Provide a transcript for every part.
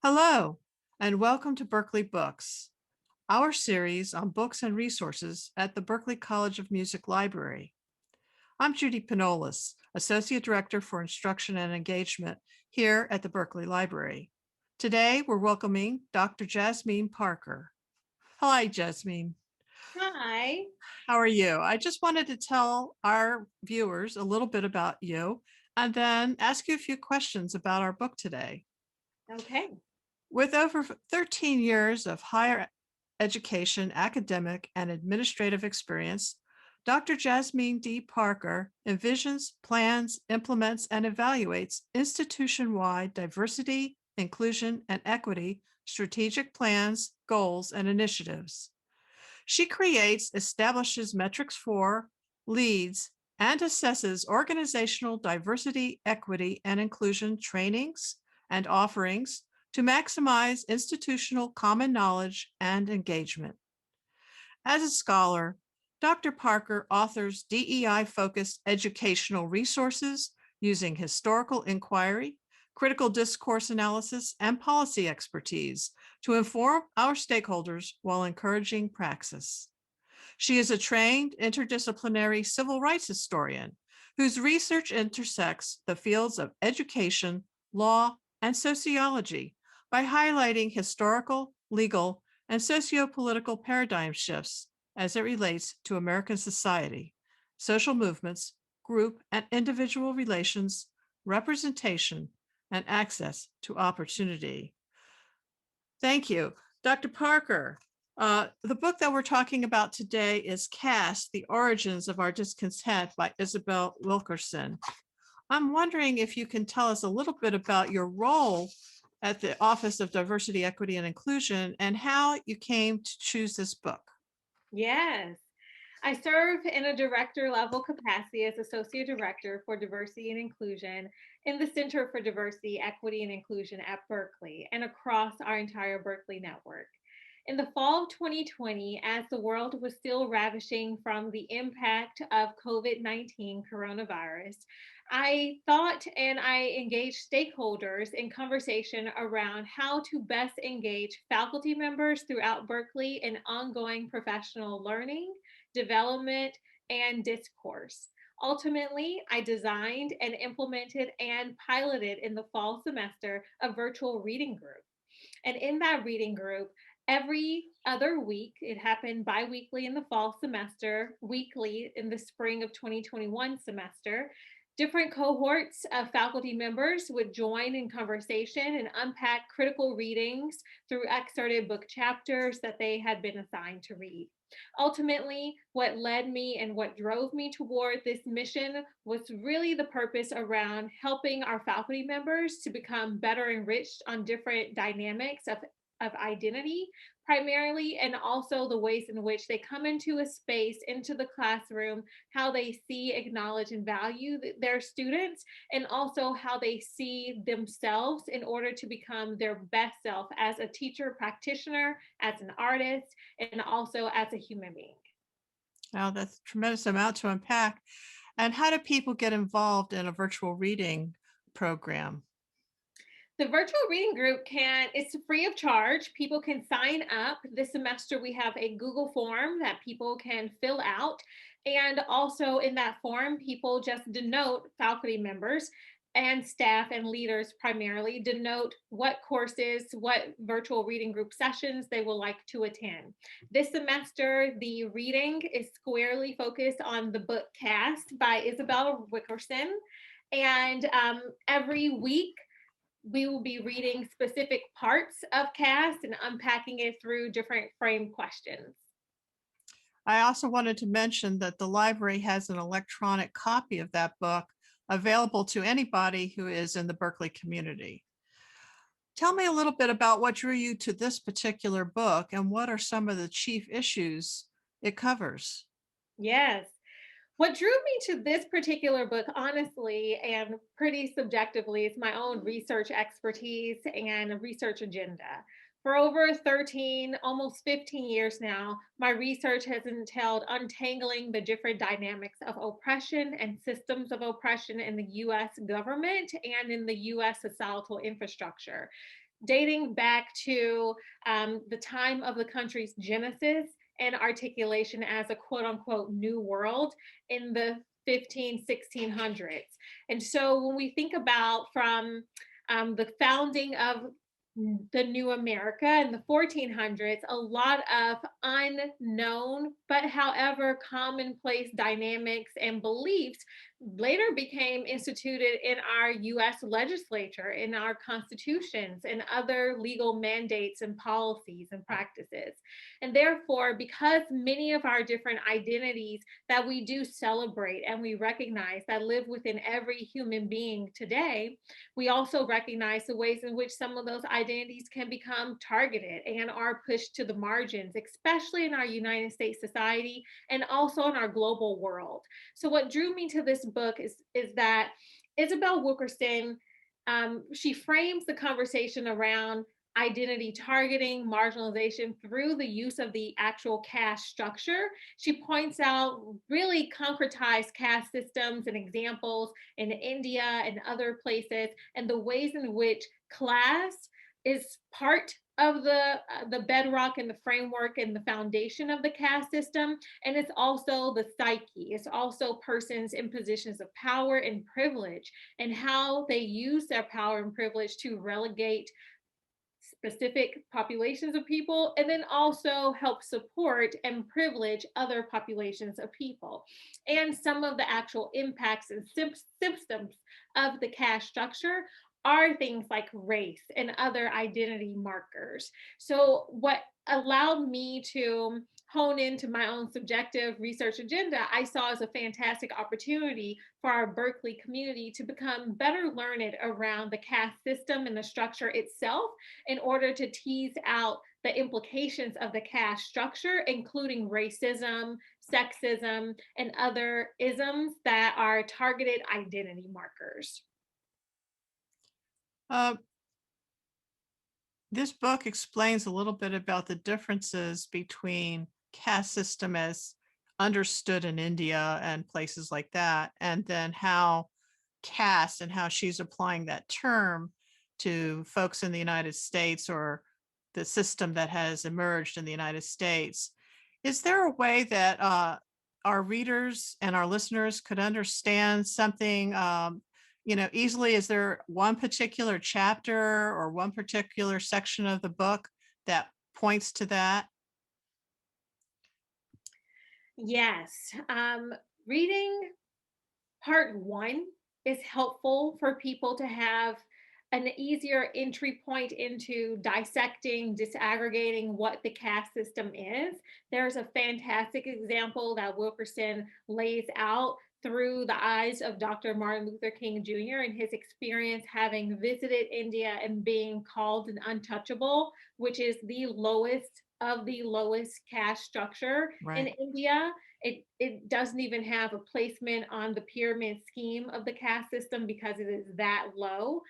Hello, and welcome to Berklee Books, our series on books and resources at the Berklee College of Music Library. I'm Judy Pinnolis, Associate Director for Instruction and Engagement here at the Berklee Library. Today, we're welcoming Dr. Jasmine Parker. Hi, Jasmine. Hi. How are you? I just wanted to tell our viewers a little bit about you and then ask you a few questions about our book today. Okay. With over 13 years of higher education, academic, and administrative experience, Dr. Jasmine D. Parker envisions, plans, implements, and evaluates institution-wide diversity, inclusion, and equity strategic plans, goals, and initiatives. She creates, establishes metrics for, leads, and assesses organizational diversity, equity, and inclusion trainings and offerings to maximize institutional common knowledge and engagement. As a scholar, Dr. Parker authors DEI-focused educational resources using historical inquiry, critical discourse analysis, and policy expertise to inform our stakeholders while encouraging praxis. She is a trained interdisciplinary civil rights historian whose research intersects the fields of education, law, and sociology by highlighting historical, legal, and socio-political paradigm shifts as it relates to American society, social movements, group and individual relations, representation, and access to opportunity. Thank you. Dr. Parker, the book that we're talking about today is Caste, The Origins of Our Discontent by Isabel Wilkerson. I'm wondering if you can tell us a little bit about your role at the Office of Diversity, Equity, and Inclusion and how you came to choose this book. Yes. I serve in a director level capacity as Associate Director for Diversity and Inclusion in the Center for Diversity, Equity, and Inclusion at Berklee and across our entire Berklee network. In the fall of 2020, as the world was still ravishing from the impact of COVID-19 coronavirus, I thought and I engaged stakeholders in conversation around how to best engage faculty members throughout Berklee in ongoing professional learning, development, and discourse. Ultimately, I designed and implemented and piloted in the fall semester a virtual reading group. And in that reading group, every other week, it happened bi-weekly in the fall semester, weekly in the spring of 2021 semester, different cohorts of faculty members would join in conversation and unpack critical readings through excerpted book chapters that they had been assigned to read. Ultimately, what led me and what drove me toward this mission was really the purpose around helping our faculty members to become better enriched on different dynamics of identity primarily, and also the ways in which they come into a space, into the classroom, how they see, acknowledge, and value their students, and also how they see themselves in order to become their best self as a teacher, practitioner, as an artist, and also as a human being. Wow, that's a tremendous amount to unpack. And how do people get involved in a virtual reading program? The virtual reading group it's free of charge. People can sign up. This semester, we have a Google form that people can fill out. And also in that form, people just denote faculty members and staff and leaders primarily denote what courses, what virtual reading group sessions they will like to attend. This semester, the reading is squarely focused on the book Caste by Isabel Wilkerson. And every week, we will be reading specific parts of Caste and unpacking it through different frame questions. I also wanted to mention that the library has an electronic copy of that book available to anybody who is in the Berklee community. Tell me a little bit about what drew you to this particular book and what are some of the chief issues it covers. Yes. What drew me to this particular book, honestly, and pretty subjectively, is my own research expertise and research agenda. For over 13, almost 15 years now, my research has entailed untangling the different dynamics of oppression and systems of oppression in the US government and in the US societal infrastructure. dating back to the time of the country's genesis and articulation as a quote unquote new world in the 1600s. And so when we think about from the founding of the new America in the 1400s, a lot of unknown, but however commonplace dynamics and beliefs later became instituted in our US legislature, in our constitutions, and other legal mandates and policies and practices. And therefore, because many of our different identities that we do celebrate and we recognize that live within every human being today, we also recognize the ways in which some of those identities can become targeted and are pushed to the margins, especially in our United States society and also in our global world. So what drew me to this book is that Isabel Wilkerson, she frames the conversation around identity targeting, marginalization through the use of the actual caste structure. She points out really concretized caste systems and examples in India and other places, and the ways in which class is part of the bedrock and the framework and the foundation of the caste system. And it's also the psyche. It's also persons in positions of power and privilege and how they use their power and privilege to relegate specific populations of people, and then also help support and privilege other populations of people. And some of the actual impacts and systems of the caste structure are things like race and other identity markers. So what allowed me to hone into my own subjective research agenda, I saw as a fantastic opportunity for our Berklee community to become better learned around the caste system and the structure itself in order to tease out the implications of the caste structure, including racism, sexism, and other isms that are targeted identity markers. Uh, this book explains a little bit about the differences between caste system as understood in India and places like that, and then how caste and how she's applying that term to folks in the United States or the system that has emerged in the United States. Is there a way that our readers and our listeners could understand something easily? Is there one particular chapter or one particular section of the book that points to that? Yes. Reading part one is helpful for people to have an easier entry point into dissecting, disaggregating what the caste system is. There's a fantastic example that Wilkerson lays out through the eyes of Dr. Martin Luther King Jr. and his experience having visited India and being called an untouchable, which is the lowest of the lowest caste structure in Right. India. It doesn't even have a placement on the pyramid scheme of the caste system because it is that low.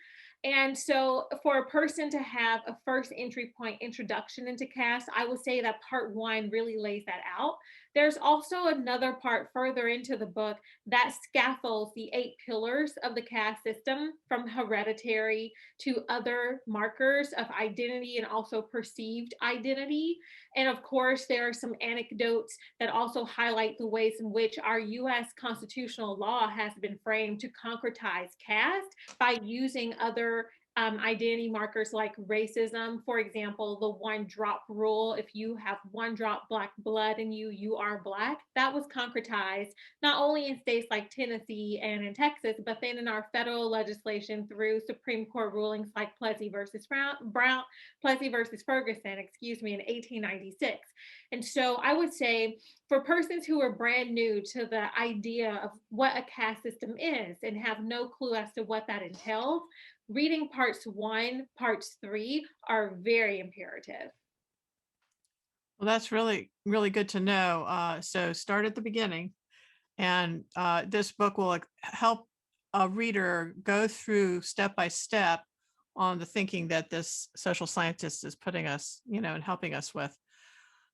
And so, for a person to have a first entry point introduction into caste, I would say that part one really lays that out. There's also another part further into the book that scaffolds the 8 pillars of the caste system, from hereditary to other markers of identity and also perceived identity. And of course, there are some anecdotes that also highlight the ways in which our US constitutional law has been framed to concretize caste by using other identity markers like racism. For example, the 1 drop rule. If you have 1 drop Black blood in you, you are Black. That was concretized not only in states like Tennessee and in Texas, but then in our federal legislation through Supreme Court rulings like Plessy versus Ferguson, in 1896. And so I would say for persons who are brand new to the idea of what a caste system is and have no clue as to what that entails, reading parts one, parts three are very imperative. Well, that's really, really good to know. So start at the beginning, and this book will help a reader go through step by step on the thinking that this social scientist is putting us, and helping us with.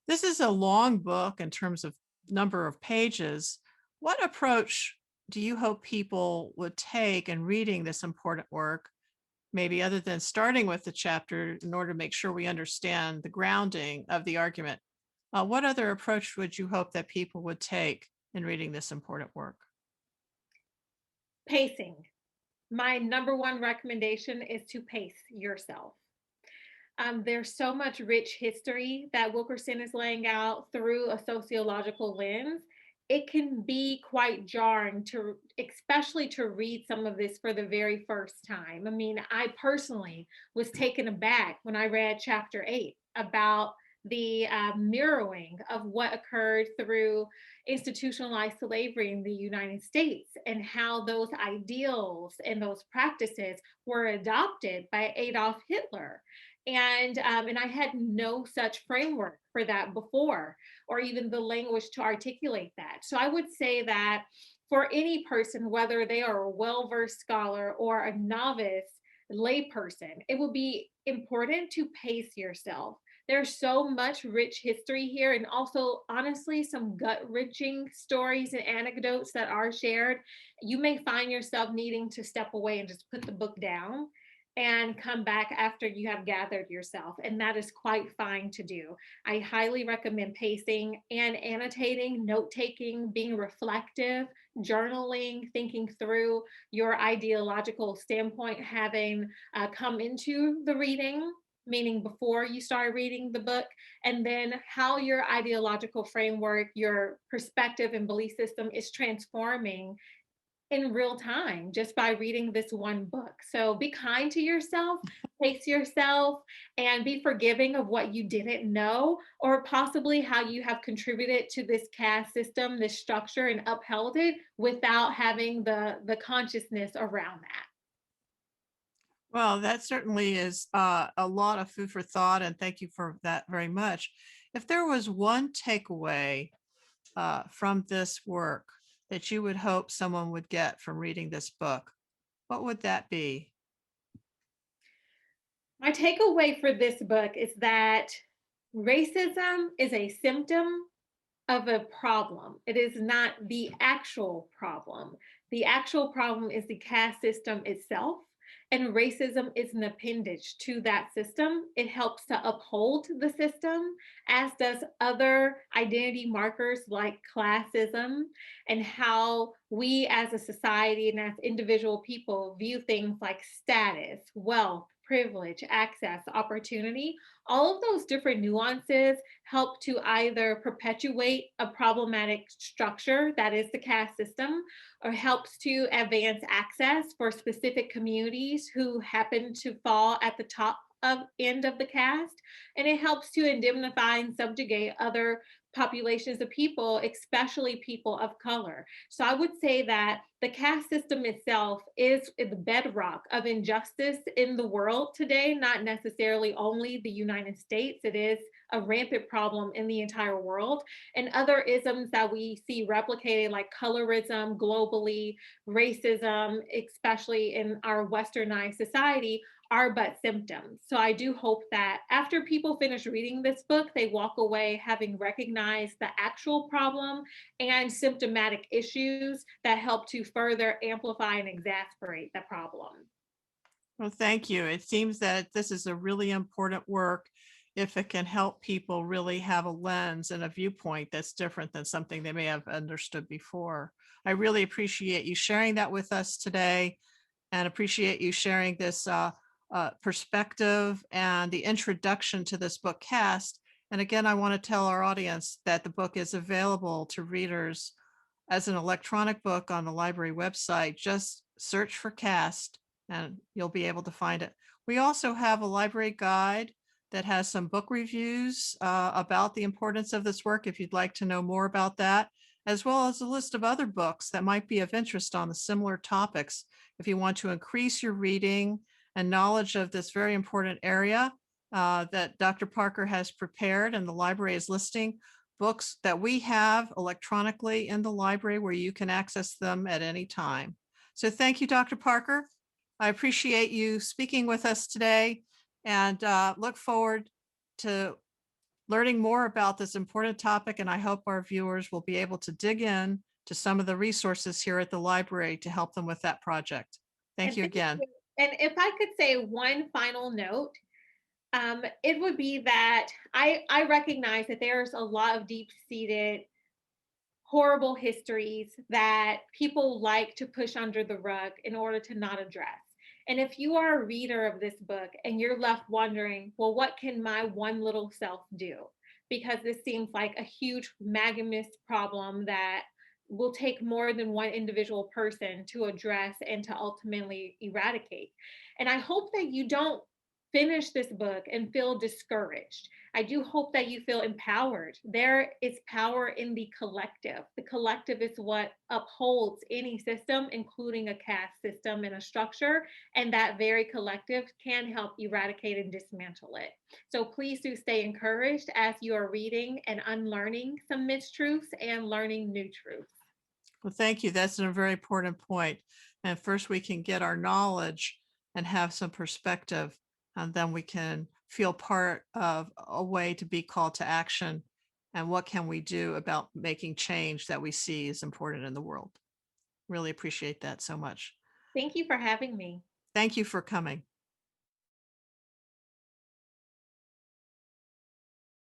This is a long book in terms of number of pages. What approach do you hope people would take in reading this important work? maybe other than starting with the chapter in order to make sure we understand the grounding of the argument, what other approach would you hope that people would take in reading this important work? Pacing. My number one recommendation is to pace yourself. There's so much rich history that Wilkerson is laying out through a sociological lens. It can be quite jarring to, especially to read some of this for the very first time. I mean, I personally was taken aback when I read chapter 8 about the mirroring of what occurred through institutionalized slavery in the United States and how those ideals and those practices were adopted by Adolf Hitler. And I had no such framework for that before, or even the language to articulate that. So I would say that for any person, whether they are a well-versed scholar or a novice layperson, it will be important to pace yourself. There's so much rich history here, and also, honestly, some gut-wrenching stories and anecdotes that are shared. You may find yourself needing to step away and just put the book down and come back after you have gathered yourself. And that is quite fine to do. I highly recommend pacing and annotating, note taking, being reflective, journaling, thinking through your ideological standpoint, having come into the reading, meaning before you start reading the book, and then how your ideological framework, your perspective and belief system is transforming in real time just by reading this one book. So be kind to yourself, pace yourself, and be forgiving of what you didn't know, or possibly how you have contributed to this caste system, this structure, and upheld it without having the consciousness around that. Well, that certainly is a lot of food for thought, and thank you for that very much. If there was one takeaway from this work that you would hope someone would get from reading this book, what would that be? My takeaway for this book is that racism is a symptom of a problem. It is not the actual problem. The actual problem is the caste system itself, and racism is an appendage to that system. It helps to uphold the system, as does other identity markers like classism, and how we as a society and as individual people view things like status, wealth, privilege, access, opportunity. All of those different nuances help to either perpetuate a problematic structure, that is the caste system, or helps to advance access for specific communities who happen to fall at the top of end of the caste. And it helps to indemnify and subjugate other populations of people, especially people of color. So I would say that the caste system itself is the bedrock of injustice in the world today, not necessarily only the United States. It is a rampant problem in the entire world. And other isms that we see replicated, like colorism globally, racism, especially in our westernized society, are but symptoms. So I do hope that after people finish reading this book, they walk away having recognized the actual problem and symptomatic issues that help to further amplify and exasperate the problem. Well, thank you. It seems that this is a really important work if it can help people really have a lens and a viewpoint that's different than something they may have understood before. I really appreciate you sharing that with us today and appreciate you sharing this perspective and the introduction to this book, Caste. And again, I want to tell our audience that the book is available to readers as an electronic book on the library website. Just search for Caste and you'll be able to find it. We also have a library guide that has some book reviews about the importance of this work if you'd like to know more about that, as well as a list of other books that might be of interest on the similar topics. If you want to increase your reading and knowledge of this very important area that Dr. Parker has prepared, and the library is listing books that we have electronically in the library where you can access them at any time. So thank you, Dr. Parker. I appreciate you speaking with us today and look forward to learning more about this important topic. And I hope our viewers will be able to dig in to some of the resources here at the library to help them with that project. And Thank you again. And if I could say one final note, it would be that I recognize that there's a lot of deep seated horrible histories that people like to push under the rug in order to not address. And if you are a reader of this book and you're left wondering, well, what can my one little self do? Because this seems like a huge magamist problem that will take more than one individual person to address and to ultimately eradicate. And I hope that you don't finish this book and feel discouraged. I do hope that you feel empowered. There is power in the collective. The collective is what upholds any system, including a caste system and a structure. And that very collective can help eradicate and dismantle it. So please do stay encouraged as you are reading and unlearning some mistruths and learning new truths. Well, thank you. That's a very important point. And first we can get our knowledge and have some perspective, and then we can feel part of a way to be called to action. And what can we do about making change that we see is important in the world? Really appreciate that so much. Thank you for having me. Thank you for coming.